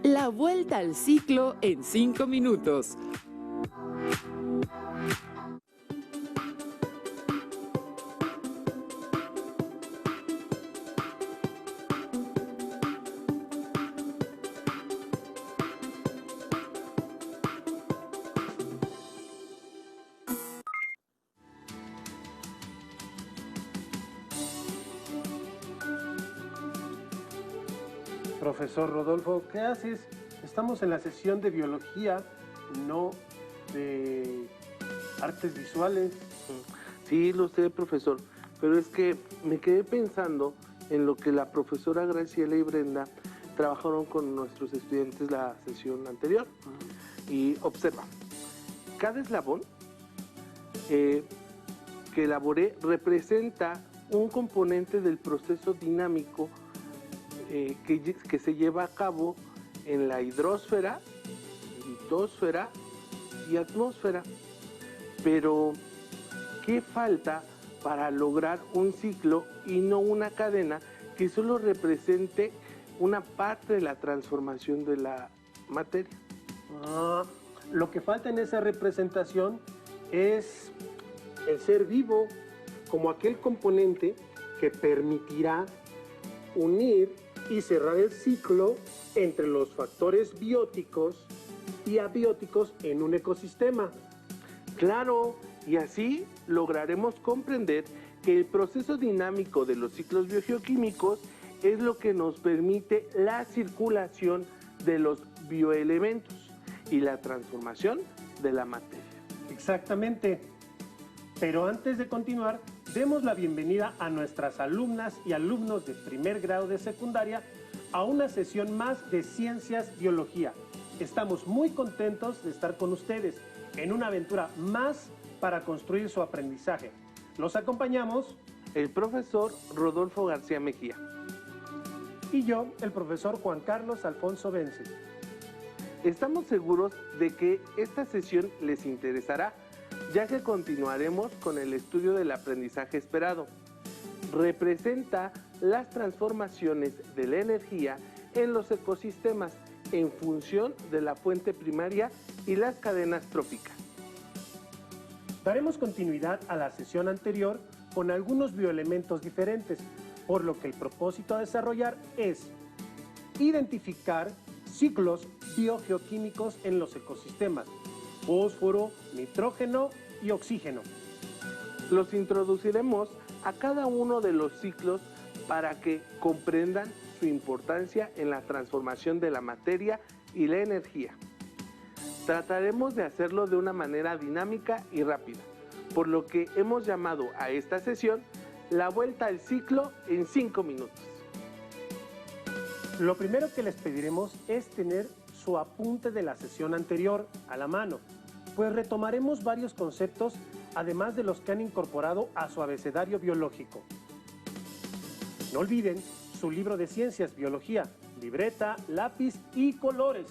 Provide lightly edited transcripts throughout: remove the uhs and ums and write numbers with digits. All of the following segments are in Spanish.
La vuelta al ciclo en 5 minutos. Profesor Rodolfo, ¿qué haces? Estamos en la sesión de biología, no de artes visuales. Sí, lo sé, profesor, pero es que me quedé pensando en lo que la profesora Graciela y Brenda trabajaron con nuestros estudiantes la sesión anterior. Y observa, cada eslabón que elaboré representa un componente del proceso dinámico que se lleva a cabo en la hidrosfera, litosfera y atmósfera. Pero, ¿qué falta para lograr un ciclo y no una cadena que solo represente una parte de la transformación de la materia? Lo que falta en esa representación es el ser vivo como aquel componente que permitirá unir y cerrar el ciclo entre los factores bióticos y abióticos en un ecosistema. Claro, y así lograremos comprender que el proceso dinámico de los ciclos biogeoquímicos es lo que nos permite la circulación de los bioelementos y la transformación de la materia. Exactamente. Pero antes de continuar, demos la bienvenida a nuestras alumnas y alumnos de primer grado de secundaria a una sesión más de Ciencias Biología. Estamos muy contentos de estar con ustedes en una aventura más para construir su aprendizaje. Los acompañamos el profesor Rodolfo García Mejía y yo, el profesor Juan Carlos Alfonso Vence. Estamos seguros de que esta sesión les interesará, ya que continuaremos con el estudio del aprendizaje esperado. Representa las transformaciones de la energía en los ecosistemas en función de la fuente primaria y las cadenas tróficas. Daremos continuidad a la sesión anterior con algunos bioelementos diferentes, por lo que el propósito a desarrollar es identificar ciclos biogeoquímicos en los ecosistemas: fósforo, nitrógeno y oxígeno. Los introduciremos a cada uno de los ciclos para que comprendan su importancia en la transformación de la materia y la energía. Trataremos de hacerlo de una manera dinámica y rápida, por lo que hemos llamado a esta sesión la vuelta al ciclo en 5 minutos. Lo primero que les pediremos es tener su apunte de la sesión anterior a la mano, pues retomaremos varios conceptos, además de los que han incorporado a su abecedario biológico. No olviden su libro de Ciencias Biología, libreta, lápiz y colores.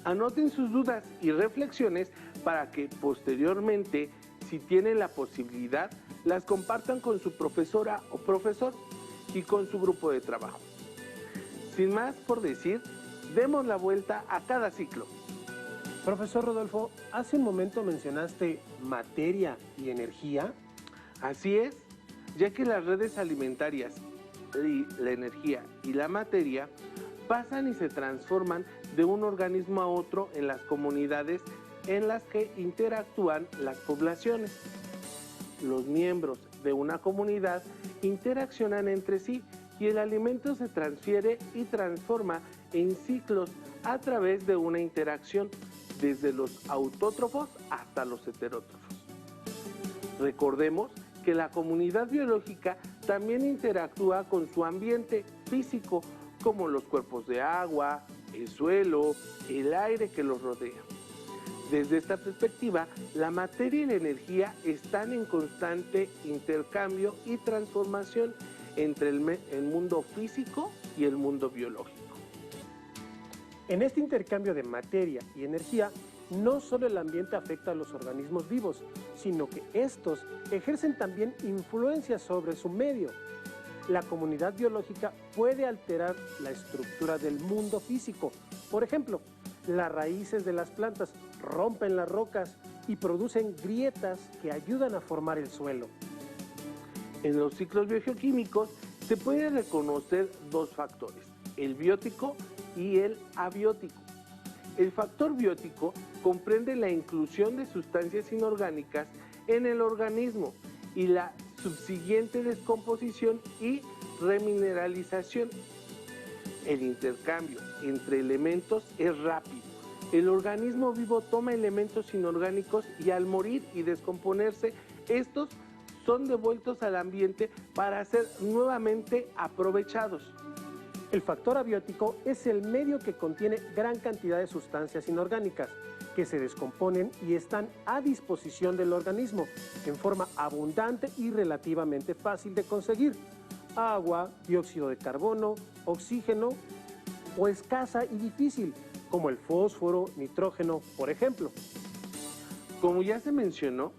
Anoten sus dudas y reflexiones para que posteriormente, si tienen la posibilidad, las compartan con su profesora o profesor y con su grupo de trabajo. Sin más por decir, demos la vuelta a cada ciclo. Profesor Rodolfo, hace un momento mencionaste materia y energía. Así es, ya que las redes alimentarias, la energía y la materia pasan y se transforman de un organismo a otro en las comunidades en las que interactúan las poblaciones. Los miembros de una comunidad interaccionan entre sí y el alimento se transfiere y transforma en ciclos a través de una interacción desde los autótrofos hasta los heterótrofos. Recordemos que la comunidad biológica también interactúa con su ambiente físico, como los cuerpos de agua, el suelo, el aire que los rodea. Desde esta perspectiva, la materia y la energía están en constante intercambio y transformación entre el mundo físico y el mundo biológico. En este intercambio de materia y energía, no solo el ambiente afecta a los organismos vivos, sino que estos ejercen también influencia sobre su medio. la comunidad biológica puede alterar la estructura del mundo físico. Por ejemplo, las raíces de las plantas rompen las rocas y producen grietas que ayudan a formar el suelo. En los ciclos biogeoquímicos se pueden reconocer dos factores, el biótico y el abiótico. El factor biótico comprende la inclusión de sustancias inorgánicas en el organismo y la subsiguiente descomposición y remineralización. El intercambio entre elementos es rápido. El organismo vivo toma elementos inorgánicos y al morir y descomponerse, estos son devueltos al ambiente para ser nuevamente aprovechados. El factor abiótico es el medio que contiene gran cantidad de sustancias inorgánicas que se descomponen y están a disposición del organismo en forma abundante y relativamente fácil de conseguir. Agua, dióxido de carbono, oxígeno o escasa y difícil, como el fósforo, nitrógeno, por ejemplo. Como ya se mencionó,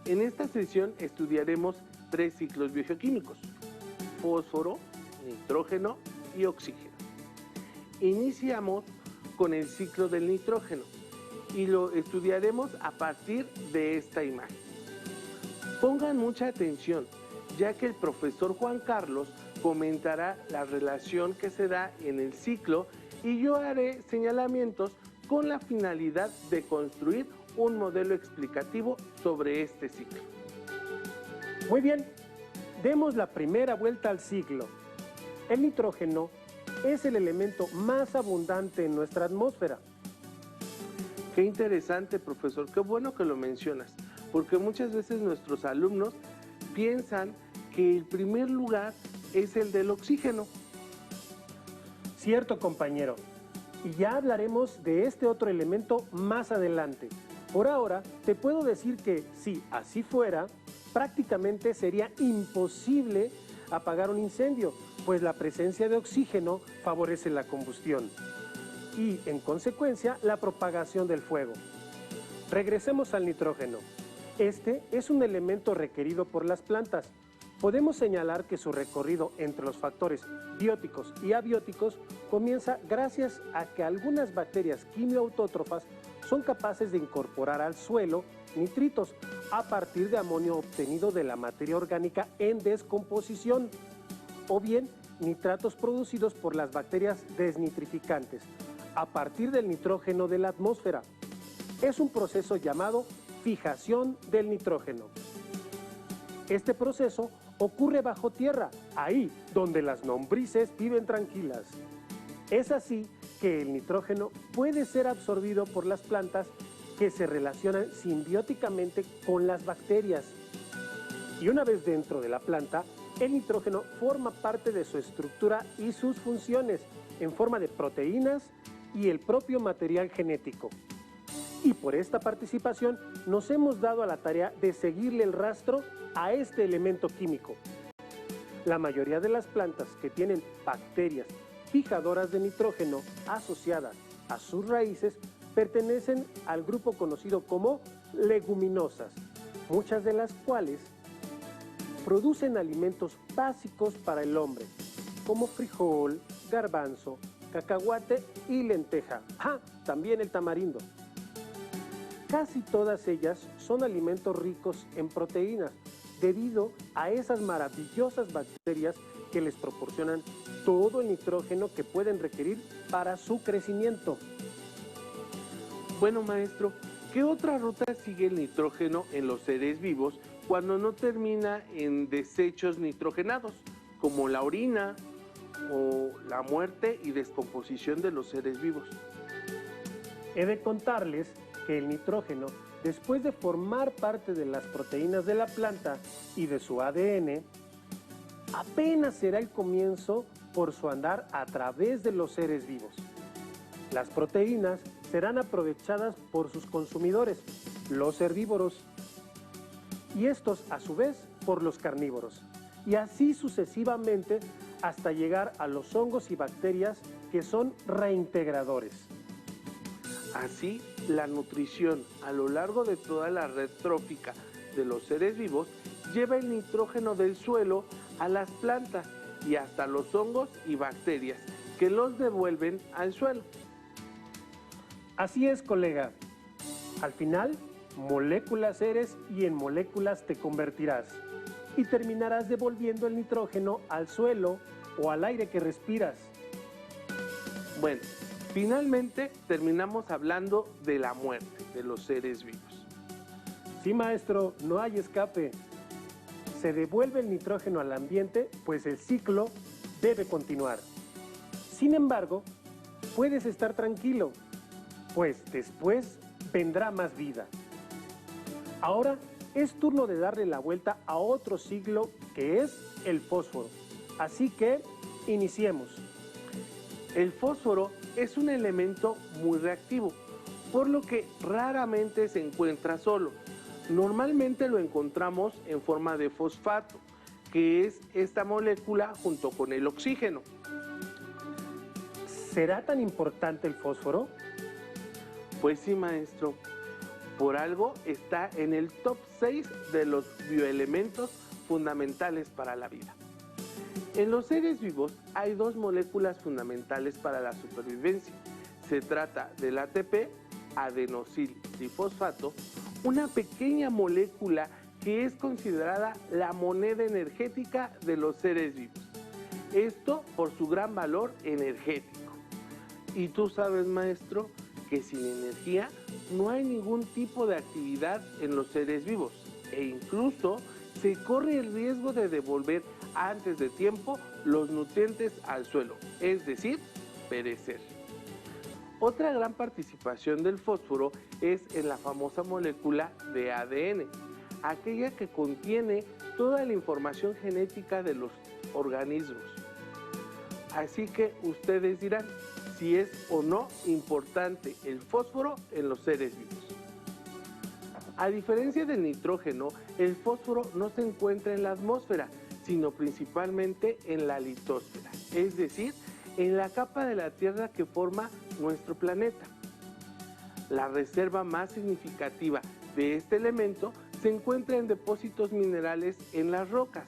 en esta sesión estudiaremos 3 ciclos biogeoquímicos: fósforo, nitrógeno y oxígeno. Iniciamos con el ciclo del nitrógeno y lo estudiaremos a partir de esta imagen. Pongan mucha atención, ya que el profesor Juan Carlos comentará la relación que se da en el ciclo y yo haré señalamientos con la finalidad de construir un modelo explicativo sobre este ciclo. Muy bien, demos la primera vuelta al ciclo. El nitrógeno es el elemento más abundante en nuestra atmósfera. Qué interesante, profesor, qué bueno que lo mencionas, porque muchas veces nuestros alumnos piensan que el primer lugar es el del oxígeno. Cierto, compañero, y ya hablaremos de este otro elemento más adelante. Por ahora, te puedo decir que si así fuera, prácticamente sería imposible apagar un incendio, pues la presencia de oxígeno favorece la combustión y, en consecuencia, la propagación del fuego. Regresemos al nitrógeno. Este es un elemento requerido por las plantas. Podemos señalar que su recorrido entre los factores bióticos y abióticos comienza gracias a que algunas bacterias quimioautótrofas son capaces de incorporar al suelo nitritos a partir de amonio obtenido de la materia orgánica en descomposición, o bien nitratos producidos por las bacterias desnitrificantes a partir del nitrógeno de la atmósfera. Es un proceso llamado fijación del nitrógeno. Este proceso ocurre bajo tierra, ahí donde las lombrices viven tranquilas. Es así que el nitrógeno puede ser absorbido por las plantas que se relacionan simbióticamente con las bacterias. Y una vez dentro de la planta, el nitrógeno forma parte de su estructura y sus funciones en forma de proteínas y el propio material genético. Y por esta participación nos hemos dado a la tarea de seguirle el rastro a este elemento químico. La mayoría de las plantas que tienen bacterias fijadoras de nitrógeno asociadas a sus raíces pertenecen al grupo conocido como leguminosas, muchas de las cuales producen alimentos básicos para el hombre, como frijol, garbanzo, cacahuate y lenteja. También el tamarindo. Casi todas ellas son alimentos ricos en proteínas, debido a esas maravillosas bacterias que les proporcionan todo el nitrógeno que pueden requerir para su crecimiento. Bueno, maestro, ¿qué otra ruta sigue el nitrógeno en los seres vivos cuando no termina en desechos nitrogenados, como la orina o la muerte y descomposición de los seres vivos? He de contarles que el nitrógeno, después de formar parte de las proteínas de la planta y de su ADN, apenas será el comienzo por su andar a través de los seres vivos. Las proteínas serán aprovechadas por sus consumidores, los herbívoros, y estos a su vez por los carnívoros, y así sucesivamente hasta llegar a los hongos y bacterias que son reintegradores. Así, la nutrición a lo largo de toda la red trófica de los seres vivos lleva el nitrógeno del suelo a las plantas y hasta los hongos y bacterias que los devuelven al suelo. Así es, colega. Al final, moléculas eres y en moléculas te convertirás. Y terminarás devolviendo el nitrógeno al suelo o al aire que respiras. Bueno, finalmente terminamos hablando de la muerte de los seres vivos. Sí, maestro, no hay escape. Se devuelve el nitrógeno al ambiente, pues el ciclo debe continuar. Sin embargo, puedes estar tranquilo, pues después vendrá más vida. Ahora es turno de darle la vuelta a otro ciclo que es el fósforo. Así que iniciemos. El fósforo es un elemento muy reactivo, por lo que raramente se encuentra solo. Normalmente lo encontramos en forma de fosfato, que es esta molécula junto con el oxígeno. ¿Será tan importante el fósforo? Pues sí, maestro. Por algo está en el top 6 de los bioelementos fundamentales para la vida. En los seres vivos hay dos moléculas fundamentales para la supervivencia. Se trata del ATP, adenosil trifosfato, una pequeña molécula que es considerada la moneda energética de los seres vivos. Esto por su gran valor energético. Y tú sabes, maestro, que sin energía no hay ningún tipo de actividad en los seres vivos e incluso se corre el riesgo de devolver antes de tiempo los nutrientes al suelo, es decir, perecer. Otra gran participación del fósforo es en la famosa molécula de ADN, aquella que contiene toda la información genética de los organismos. Así que ustedes dirán si es o no importante el fósforo en los seres vivos. A diferencia del nitrógeno, el fósforo no se encuentra en la atmósfera, sino principalmente en la litosfera, es decir, en la capa de la Tierra que forma nuestro planeta. La reserva más significativa de este elemento se encuentra en depósitos minerales en las rocas.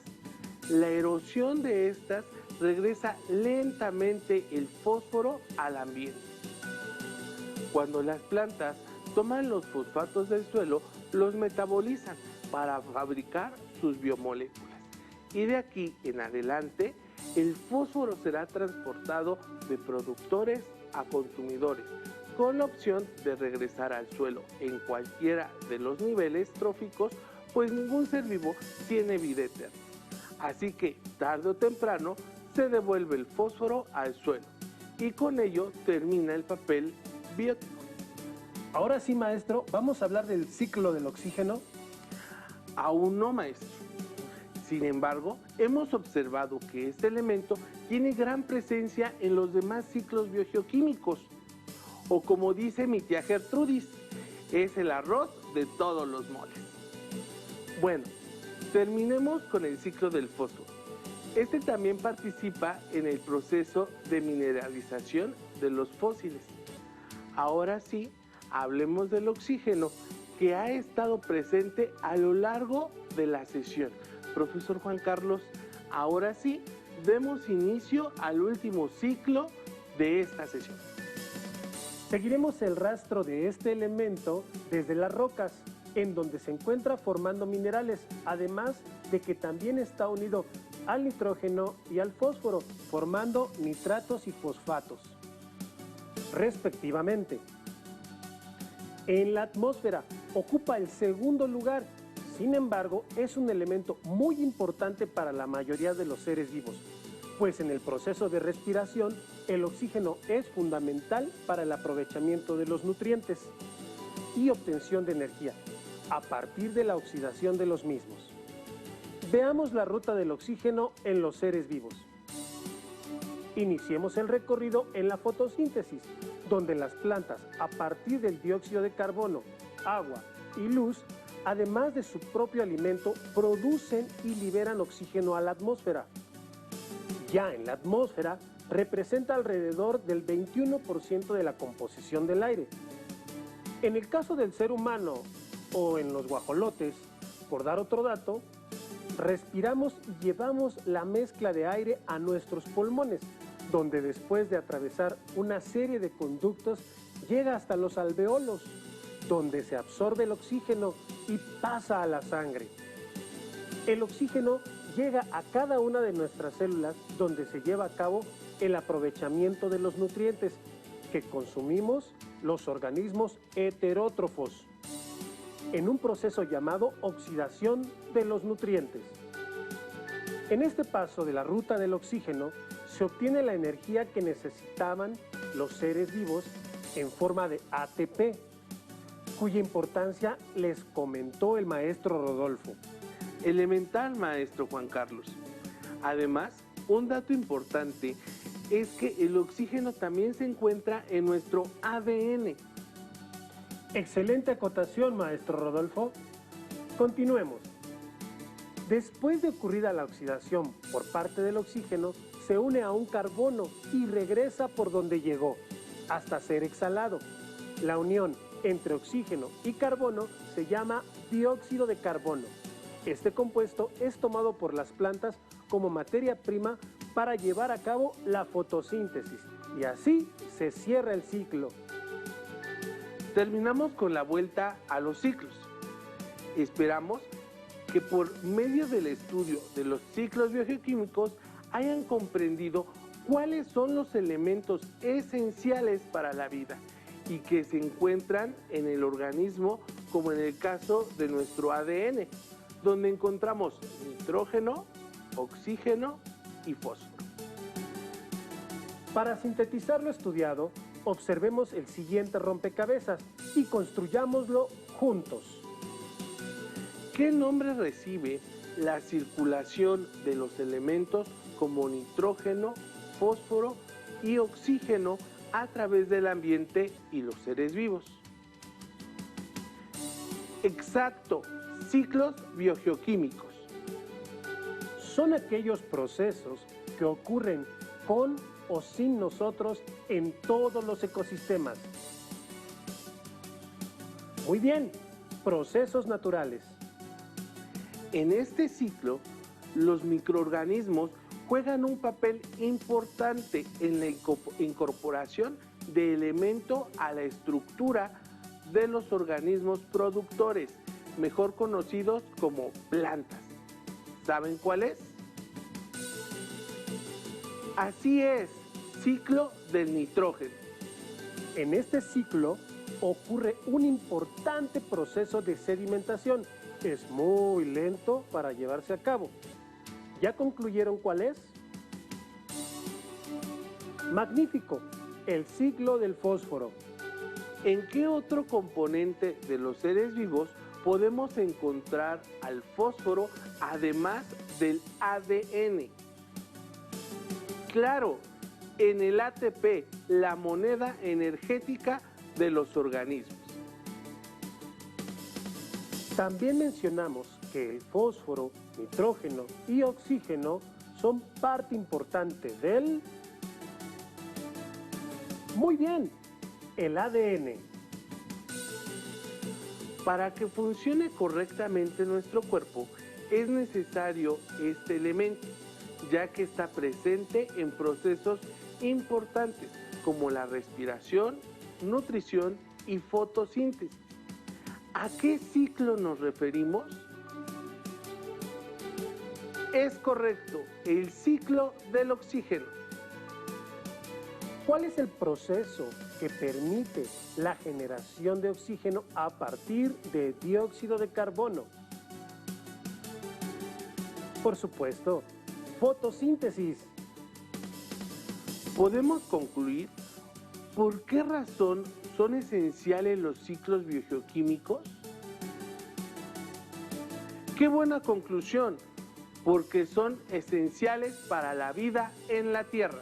La erosión de estas regresa lentamente el fósforo al ambiente. Cuando las plantas toman los fosfatos del suelo, los metabolizan para fabricar sus biomoléculas. Y de aquí en adelante, el fósforo será transportado de productores a consumidores, con la opción de regresar al suelo en cualquiera de los niveles tróficos, pues ningún ser vivo tiene vida eterna. Así que, tarde o temprano, se devuelve el fósforo al suelo y con ello termina el papel biótico. Ahora sí, maestro, ¿vamos a hablar del ciclo del oxígeno? Aún no, maestro. Sin embargo, hemos observado que este elemento tiene gran presencia en los demás ciclos biogeoquímicos. O como dice mi tía Gertrudis, es el arroz de todos los moles. Bueno, terminemos con el ciclo del fósforo. Este también participa en el proceso de mineralización de los fósiles. Ahora sí, hablemos del oxígeno, que ha estado presente a lo largo de la sesión. Profesor Juan Carlos, ahora sí, demos inicio al último ciclo de esta sesión. Seguiremos el rastro de este elemento desde las rocas, en donde se encuentra formando minerales, además de que también está unido al nitrógeno y al fósforo, formando nitratos y fosfatos, respectivamente. En la atmósfera ocupa el segundo lugar. Sin embargo, es un elemento muy importante para la mayoría de los seres vivos, pues en el proceso de respiración, el oxígeno es fundamental para el aprovechamiento de los nutrientes y obtención de energía, a partir de la oxidación de los mismos. Veamos la ruta del oxígeno en los seres vivos. Iniciemos el recorrido en la fotosíntesis, donde las plantas, a partir del dióxido de carbono, agua y luz, además de su propio alimento, producen y liberan oxígeno a la atmósfera. Ya en la atmósfera representa alrededor del 21% de la composición del aire. En el caso del ser humano o en los guajolotes, por dar otro dato, Respiramos y llevamos la mezcla de aire a nuestros pulmones, donde después de atravesar una serie de conductos llega hasta los alveolos, donde se absorbe el oxígeno y pasa a la sangre. El oxígeno llega a cada una de nuestras células, donde se lleva a cabo el aprovechamiento de los nutrientes que consumimos los organismos heterótrofos, en un proceso llamado oxidación de los nutrientes. En este paso de la ruta del oxígeno se obtiene la energía que necesitaban los seres vivos en forma de ATP, cuya importancia les comentó el maestro Rodolfo. Elemental, maestro Juan Carlos. Además, un dato importante es que el oxígeno también se encuentra en nuestro ADN. Excelente acotación, maestro Rodolfo. Continuemos. Después de ocurrida la oxidación por parte del oxígeno, se une a un carbono y regresa por donde llegó, hasta ser exhalado. La unión entre oxígeno y carbono se llama dióxido de carbono. Este compuesto es tomado por las plantas como materia prima para llevar a cabo la fotosíntesis, y así se cierra el ciclo. Terminamos con la vuelta a los ciclos. Esperamos que por medio del estudio de los ciclos biogeoquímicos hayan comprendido cuáles son los elementos esenciales para la vida y que se encuentran en el organismo, como en el caso de nuestro ADN, donde encontramos nitrógeno, oxígeno y fósforo. Para sintetizar lo estudiado, observemos el siguiente rompecabezas y construyámoslo juntos. ¿Qué nombre recibe la circulación de los elementos como nitrógeno, fósforo y oxígeno a través del ambiente y los seres vivos? Exacto, ciclos biogeoquímicos. Son aquellos procesos que ocurren con o sin nosotros en todos los ecosistemas. Muy bien, procesos naturales. En este ciclo, los microorganismos juegan un papel importante en la incorporación de elemento a la estructura de los organismos productores, mejor conocidos como plantas. ¿Saben cuál es? Así es, ciclo del nitrógeno. En este ciclo ocurre un importante proceso de sedimentación. Es muy lento para llevarse a cabo. ¿Ya concluyeron cuál es? Magnífico, el ciclo del fósforo. ¿En qué otro componente de los seres vivos podemos encontrar al fósforo además del ADN? Claro, en el ATP, la moneda energética de los organismos. También mencionamos que el fósforo, nitrógeno y oxígeno son parte importante del... Muy bien, el ADN. Para que funcione correctamente nuestro cuerpo, es necesario este elemento, ya que está presente en procesos importantes como la respiración, nutrición y fotosíntesis. ¿A qué ciclo nos referimos? Es correcto, el ciclo del oxígeno. ¿Cuál es el proceso que permite la generación de oxígeno a partir de dióxido de carbono? Por supuesto, fotosíntesis. Podemos concluir por qué razón son esenciales los ciclos biogeoquímicos. ¡Qué buena conclusión! Porque son esenciales para la vida en la Tierra.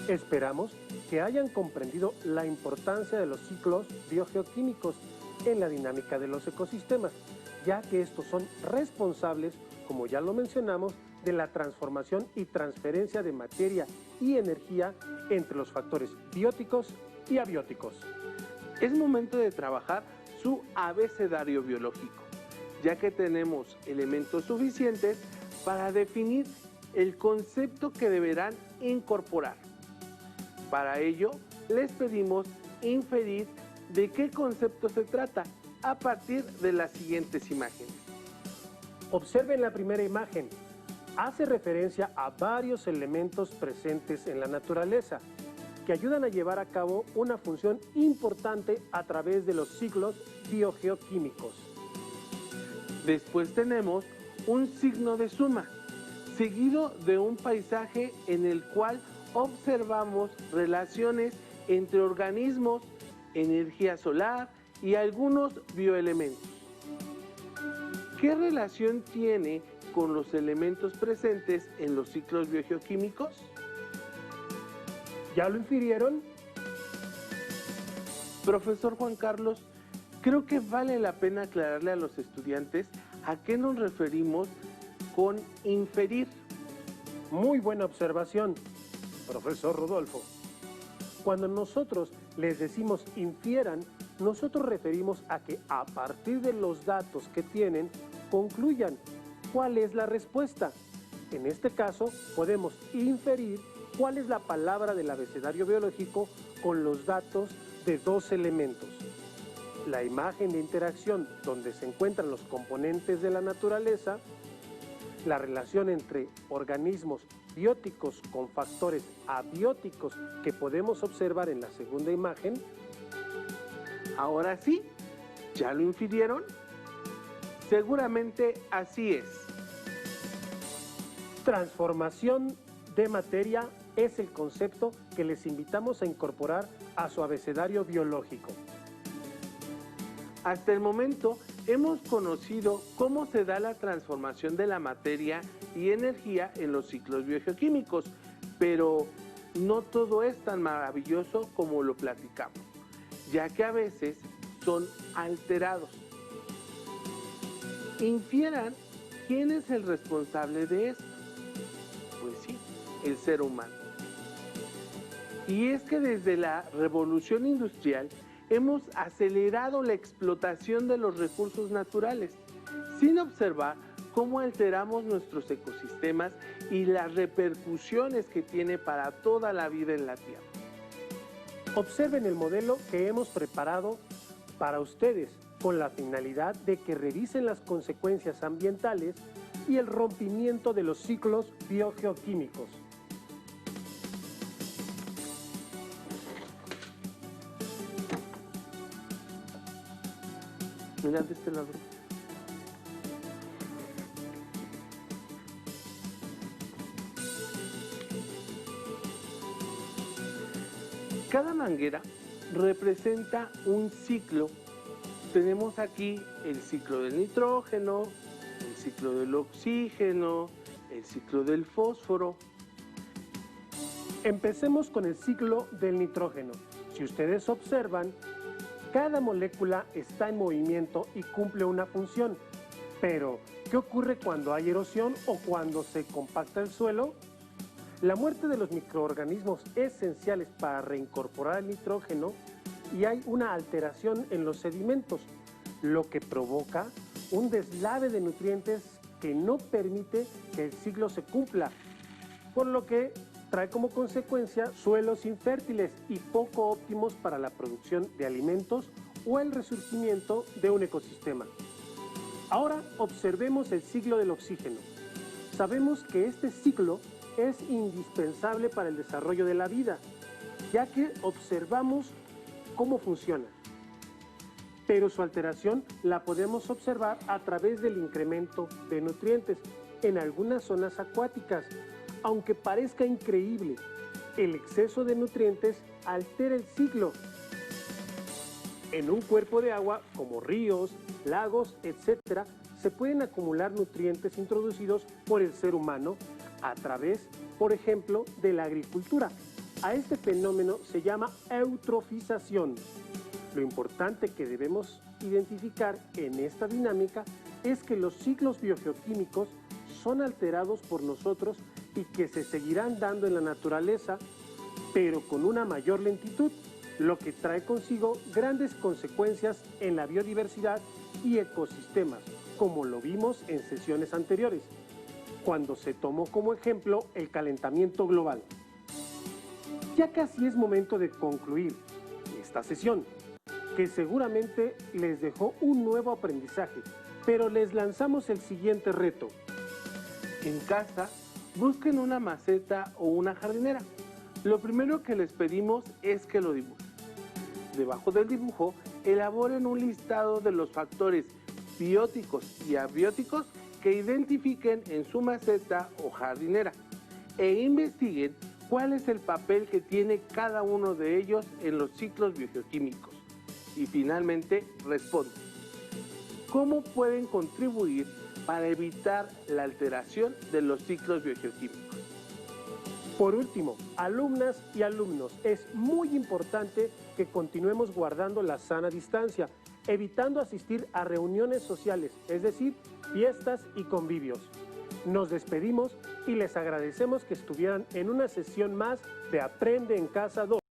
Esperamos que hayan comprendido la importancia de los ciclos biogeoquímicos en la dinámica de los ecosistemas, ya que estos son responsables, como ya lo mencionamos, de la transformación y transferencia de materia y energía entre los factores bióticos y abióticos. Es momento de trabajar su abecedario biológico, ya que tenemos elementos suficientes para definir el concepto que deberán incorporar. Para ello, les pedimos inferir de qué concepto se trata a partir de las siguientes imágenes. Observen la primera imagen. Hace referencia a varios elementos presentes en la naturaleza que ayudan a llevar a cabo una función importante a través de los ciclos biogeoquímicos. Después tenemos un signo de suma, seguido de un paisaje en el cual observamos relaciones entre organismos, energía solar y algunos bioelementos. ¿Qué relación tiene con los elementos presentes en los ciclos biogeoquímicos? ¿Ya lo infirieron? Profesor Juan Carlos, creo que vale la pena aclararle a los estudiantes a qué nos referimos con inferir. Muy buena observación, profesor Rodolfo. Cuando nosotros les decimos infieran, nosotros referimos a que a partir de los datos que tienen, concluyan cuál es la respuesta. En este caso, podemos inferir cuál es la palabra del abecedario biológico con los datos de dos elementos. La imagen de interacción donde se encuentran los componentes de la naturaleza, la relación entre organismos bióticos con factores abióticos que podemos observar en la segunda imagen. Ahora sí, ¿ya lo infirieron? Seguramente así es. Transformación de materia es el concepto que les invitamos a incorporar a su abecedario biológico. Hasta el momento hemos conocido cómo se da la transformación de la materia y energía en los ciclos biogeoquímicos, pero no todo es tan maravilloso como lo platicamos, ya que a veces son alterados. Infieran quién es el responsable de esto. Pues sí, el ser humano. Y es que desde la revolución industrial hemos acelerado la explotación de los recursos naturales, sin observar cómo alteramos nuestros ecosistemas y las repercusiones que tiene para toda la vida en la Tierra. Observen el modelo que hemos preparado para ustedes con la finalidad de que revisen las consecuencias ambientales y el rompimiento de los ciclos biogeoquímicos. Mira de este lado. Cada manguera representa un ciclo. Tenemos aquí el ciclo del nitrógeno, el ciclo del oxígeno, el ciclo del fósforo. Empecemos con el ciclo del nitrógeno. Si ustedes observan, cada molécula está en movimiento y cumple una función. Pero, ¿qué ocurre cuando hay erosión o cuando se compacta el suelo? La muerte de los microorganismos esenciales para reincorporar el nitrógeno y hay una alteración en los sedimentos, lo que provoca un deslave de nutrientes que no permite que el ciclo se cumpla, por lo que trae como consecuencia suelos infértiles y poco óptimos para la producción de alimentos o el resurgimiento de un ecosistema. Ahora observemos el ciclo del oxígeno. Sabemos que este ciclo es indispensable para el desarrollo de la vida, ya que observamos cómo funciona. Pero su alteración la podemos observar a través del incremento de nutrientes en algunas zonas acuáticas. Aunque parezca increíble, el exceso de nutrientes altera el ciclo. En un cuerpo de agua, como ríos, lagos, etc., se pueden acumular nutrientes introducidos por el ser humano a través, por ejemplo, de la agricultura. A este fenómeno se llama eutrofización. Lo importante que debemos identificar en esta dinámica es que los ciclos biogeoquímicos son alterados por nosotros y que se seguirán dando en la naturaleza, pero con una mayor lentitud, lo que trae consigo grandes consecuencias en la biodiversidad y ecosistemas, como lo vimos en sesiones anteriores, cuando se tomó como ejemplo el calentamiento global. Ya casi es momento de concluir esta sesión, que seguramente les dejó un nuevo aprendizaje, pero les lanzamos el siguiente reto. En casa, busquen una maceta o una jardinera. Lo primero que les pedimos es que lo dibujen. Debajo del dibujo, elaboren un listado de los factores bióticos y abióticos que identifiquen en su maceta o jardinera e investiguen cuál es el papel que tiene cada uno de ellos en los ciclos biogeoquímicos. Y finalmente, respondan. ¿Cómo pueden contribuir para evitar la alteración de los ciclos biogeoquímicos? Por último, alumnas y alumnos, es muy importante que continuemos guardando la sana distancia, evitando asistir a reuniones sociales, es decir, fiestas y convivios. Nos despedimos y les agradecemos que estuvieran en una sesión más de Aprende en Casa 2.